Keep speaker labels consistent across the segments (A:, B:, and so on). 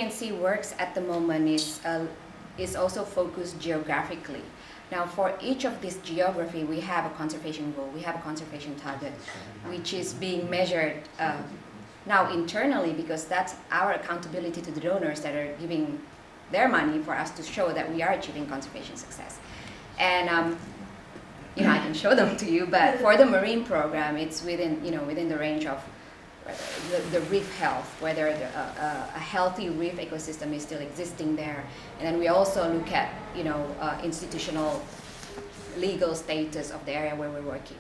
A: CNC works at the moment is also focused geographically. Now, for each of this geography, we have a conservation goal, we have a conservation target, which is being measured now internally, because that's our accountability to the donors that are giving their money for us to show that we are achieving conservation success. And I can show them to you, but for the marine program, it's within the range of the reef health, whether a healthy reef ecosystem is still existing there. And then we also look at institutional legal status of the area where we're working.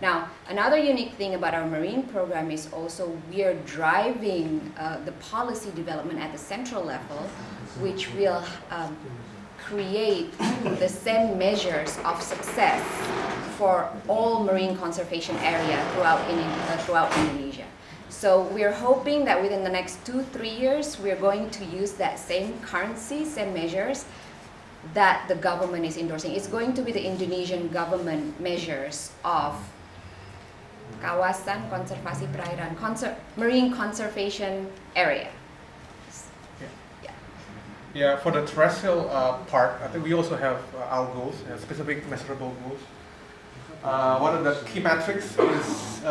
A: Now, another unique thing about our marine program is also we are driving the policy development at the central level, which will create the same measures of success for all marine conservation area throughout Indonesia. So we're hoping that within the next 2-3 years, we're going to use that same currency, same measures that the government is endorsing. It's going to be the Indonesian government measures of kawasan konservasi perairan, marine conservation area.
B: Yeah, for the terrestrial part, I think we also have our goals, specific measurable goals. One of the key metrics is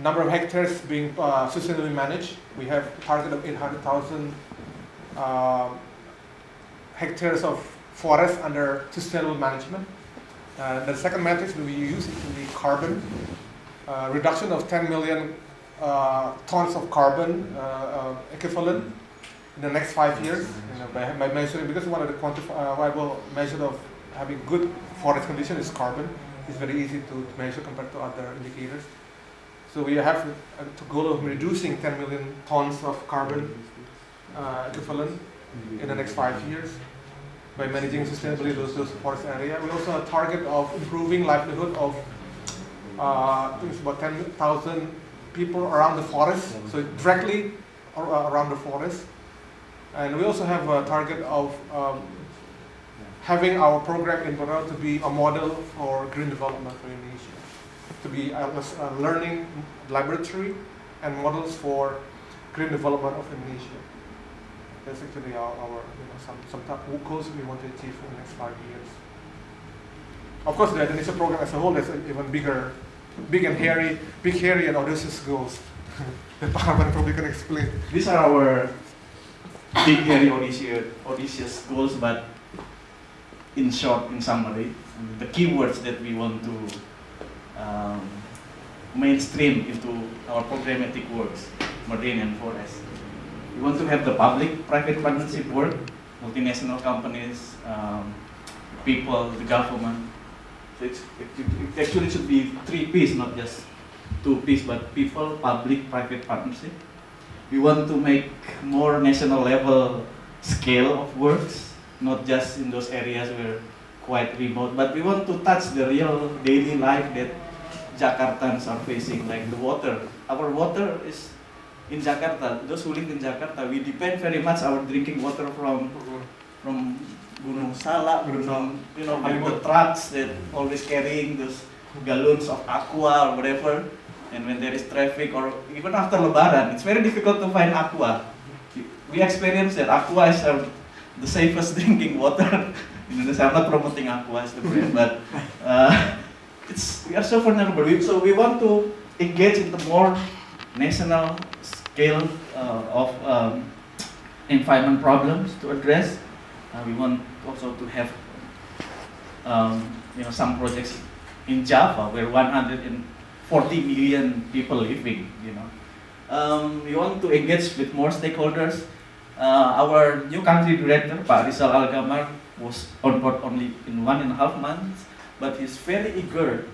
B: number of hectares being sustainably managed. We have a target of 800,000 hectares of forest under sustainable management. The second metric that we use is the carbon reduction of 10 million tons of carbon equivalent in the next 5 years. By measuring, because one of the quantifiable measure of having good forest condition is carbon. It's very easy to measure compared to other indicators. So we have a goal of reducing 10 million tons of carbon equivalent in the next 5 years by managing sustainably those forest area. We also have a target of improving livelihood of I think it's about 10,000 people around the forest, so directly around the forest. And we also have a target of having our program in Borneo to be a model for green development for Indonesia, to be a learning laboratory and models for green development of Indonesia. That's actually our some goals we want to achieve in the next 5 years. Of course, the Indonesia program as a whole is even bigger, big hairy and audacious goals that Pak probably can explain.
C: These are our big, hairy, audacious goals, but in short, in summary, the keywords that we want to mainstream into our programmatic works, marine and forest. We want to have the public-private partnership work, multinational companies, people, the government. So it actually should be 3 P's, not just 2 P's, but people, public, private partnership. We want to make more national level scale of works, not just in those areas where quite remote, but we want to touch the real daily life that Jakartans are facing, like the water. Our water is in Jakarta. Those who live in Jakarta, we depend very much our drinking water from Gunung Salak, from the trucks that always carrying those gallons of aqua or whatever. And when there is traffic or even after Lebaran, it's very difficult to find aqua. We experience that aqua is the safest drinking water. I'm not promoting aqua as the brand, but we are so vulnerable. So we want to engage in the more national scale of environment problems to address. We want also to have some projects in Java where 140 million people living. We want to engage with more stakeholders. Our new country director, Pak Rizal Algamar, was on board only in 1.5 months, but he's very eager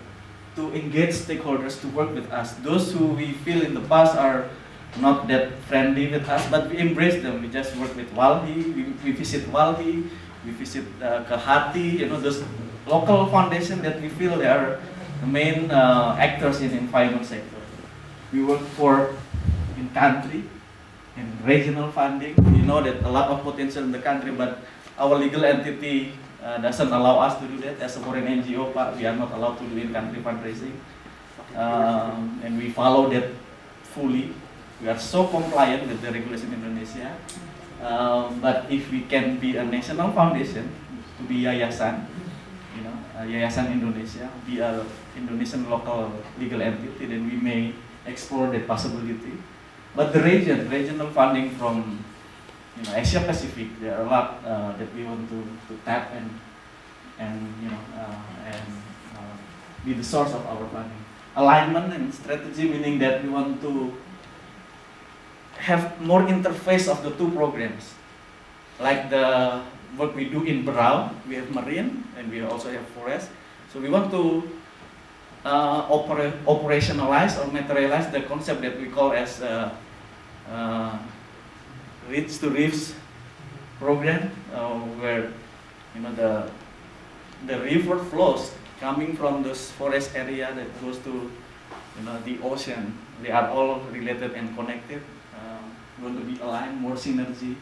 C: to engage stakeholders to work with us. Those who we feel in the past are not that friendly with us, but we embrace them. We just work with Walhi, we visit Walhi, we visit Kehati, those local foundations that we feel they are the main actors in environment sector. We work for in-country and regional funding. We know that a lot of potential in the country, but our legal entity doesn't allow us to do that. As a foreign NGO, we are not allowed to do in-country fundraising. And we follow that fully. We work for, in-country and regional funding. We know that a lot of potential in the country, but our legal entity doesn't allow us to do that. As a foreign NGO, we are not allowed to do in-country fundraising. And we follow that fully. We work for, in-country and regional funding. We know that a lot of potential in the country, but our legal entity doesn't allow us to do that. As a foreign NGO, we are not allowed to do in-country fundraising. And we follow that fully. We are so compliant with the regulation in Indonesia. But if we can be a national foundation, to be yayasan, Yayasan Indonesia, be a Indonesian local legal entity, then we may explore that possibility. But the regional funding from Asia Pacific, there are a lot that we want to tap and be the source of our funding. Alignment and strategy, meaning that we want to have more interface of the two programs, like the what we do in Berau. We have marine and we also have forest. So we want to operationalize or materialize the concept that we call as Reach to Reefs program, where the river flows coming from this forest area that goes to the ocean. They are all related and connected. We want to be aligned, more synergy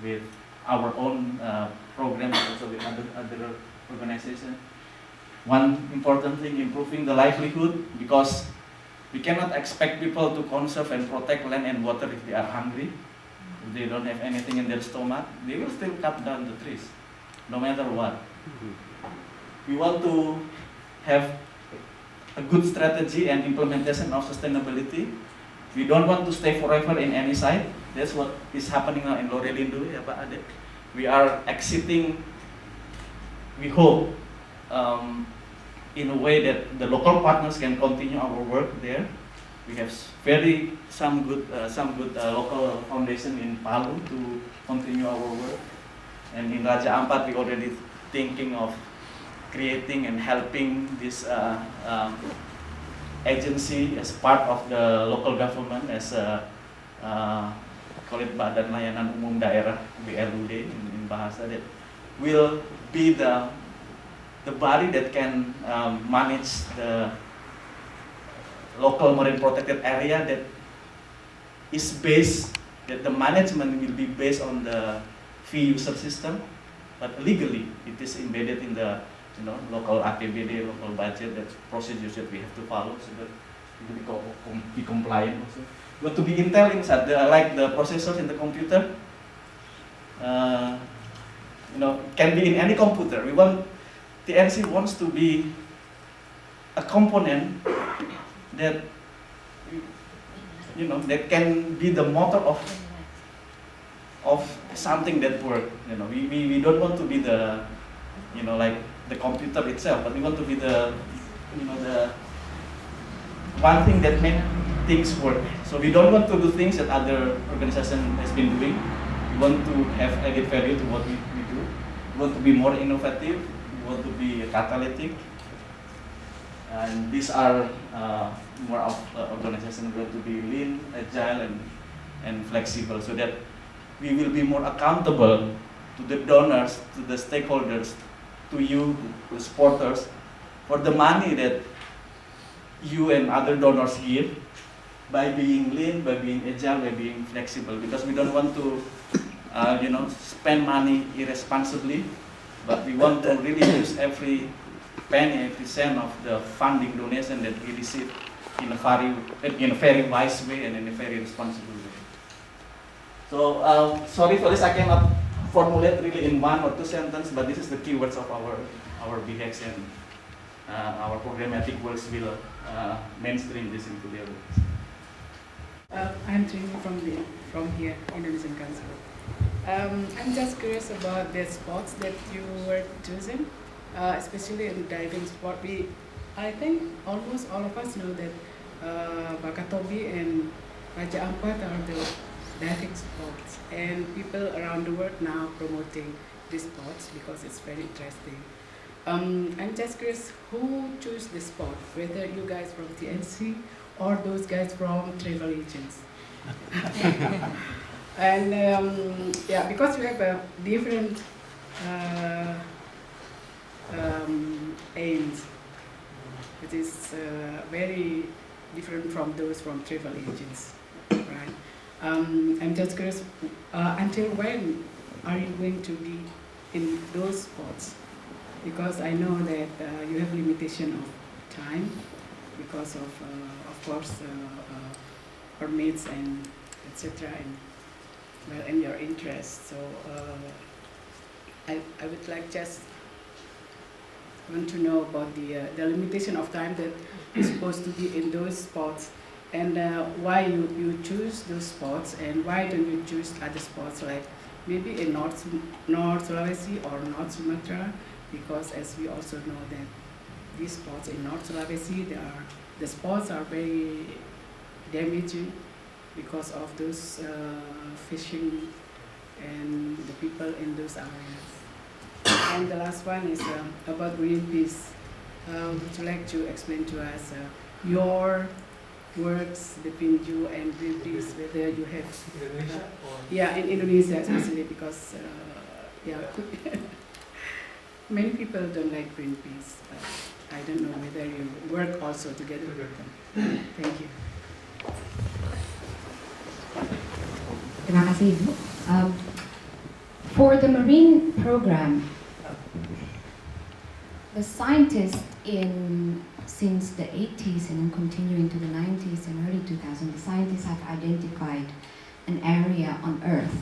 C: with our own programs, also with other organizations. One important thing, improving the livelihood, because we cannot expect people to conserve and protect land and water if they are hungry. If they don't have anything in their stomach, they will still cut down the trees, no matter what. We want to have a good strategy and implementation of sustainability. We don't want to stay forever in any site. That's what is happening now in Lorelindo, ya Pak Ade. We are exiting, we hope, in a way that the local partners can continue our work there. We have some good local foundation in Palu to continue our work. And in Raja Ampat, we already thinking of creating and helping this agency as part of the local government, as call it Badan Layanan Umum Daerah, BLUD in bahasa, that will be the body that can manage the local marine protected area, that is based, that the management will be based on the fee user system, but legally it is embedded in the local APBD, local budget, that procedures that we have to follow, so that we will be compliant also. We want to be Intel inside, like the processors in the computer, can be in any computer. TNC wants to be a component that that can be the motor of something that works. We don't want to be the like the computer itself, but we want to be the the one thing that makes things work. So we don't want to do things that other organization has been doing. We want to have added value to what we do. We want to be more innovative. We want to be catalytic. And these are more of organizations going to be lean, agile, and flexible, so that we will be more accountable to the donors, to the stakeholders, to you, the supporters, for the money that you and other donors give, by being lean, by being agile, by being flexible. Because we don't want to, spend money irresponsibly, but we want to really use every penny, every cent of the funding donation that we receive in a very wise way and in a very responsible way. So sorry for this, I cannot formulate really in one or two sentences, but this is the keywords of our BHEX, and our programmatic works will mainstream this into their works.
D: I'm Trini from here, Indonesian Council. I'm just curious about the sports that you were choosing, especially in diving sport. I think almost all of us know that Bakatobi and Raja Ampat are the diving sports, and people around the world now promoting these sports because it's very interesting. I'm just curious, who chose the sport, whether you guys from TNC or those guys from travel agents? And yeah, because you have a different aims, it is very different from those from travel agents, right? I'm just curious, until when are you going to be in those spots? Because I know that you have limitation of time because of course, permits and etc. And your interest. So I would like just want to know about the limitation of time that you're supposed to be in those spots, and why you choose those spots, and why don't you choose other spots like maybe in North Sulawesi or North Sumatra, because as we also know that these spots in North Sulawesi, the spots are very damaging because of those fishing and the people in those areas. And the last one is about Greenpeace. Would you like to explain to us your works between you and Greenpeace, whether you have...
B: Indonesia or?
D: Yeah, in Indonesia especially, because yeah, many people don't like Greenpeace. I don't know whether you work also together with them. Thank you.
A: Terima kasih, Ibu. For the marine program, the scientists since the 80s and then continuing to the 90s and early 2000s, the scientists have identified an area on Earth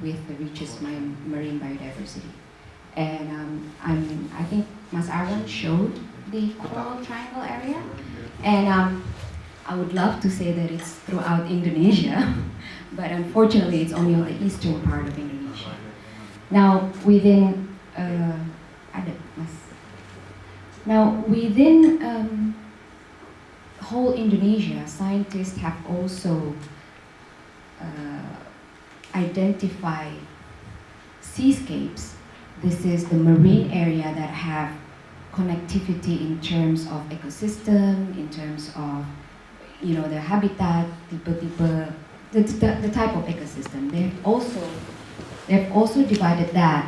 A: with the richest marine biodiversity. And I think Mas Arwan showed the coral triangle area, and I would love to say that it's throughout Indonesia, but unfortunately it's only on the eastern part of Indonesia. Now within whole Indonesia, scientists have also identified seascapes. This is the marine area that have connectivity in terms of ecosystem, in terms of the habitat, the type of ecosystem. They've also divided that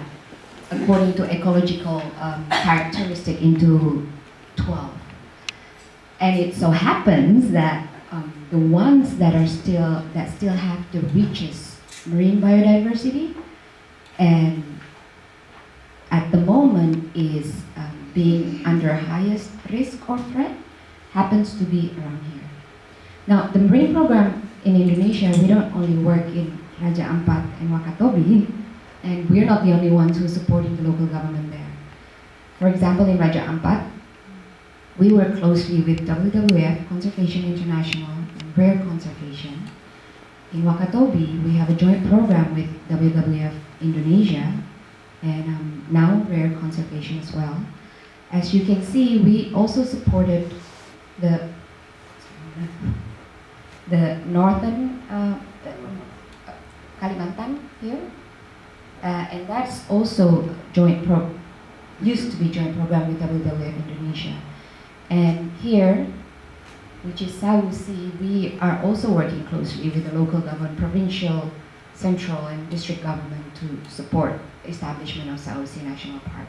A: according to ecological characteristic into 12. And it so happens that the ones that still have the richest marine biodiversity, and at the moment is being under highest risk or threat, happens to be around here. Now, the marine program in Indonesia, we don't only work in Raja Ampat and Wakatobi, and we're not the only ones who are supporting the local government there. For example, in Raja Ampat, we work closely with WWF, Conservation International, and Rare Conservation. In Wakatobi, we have a joint program with WWF Indonesia, and now Rare Conservation as well. As you can see, we also supported the northern Kalimantan here, and that's also used to be joint program with WWF Indonesia. And here, which is Sulawesi, we are also working closely with the local government, provincial, central, and district government to support establishment of Sulawesi National Park.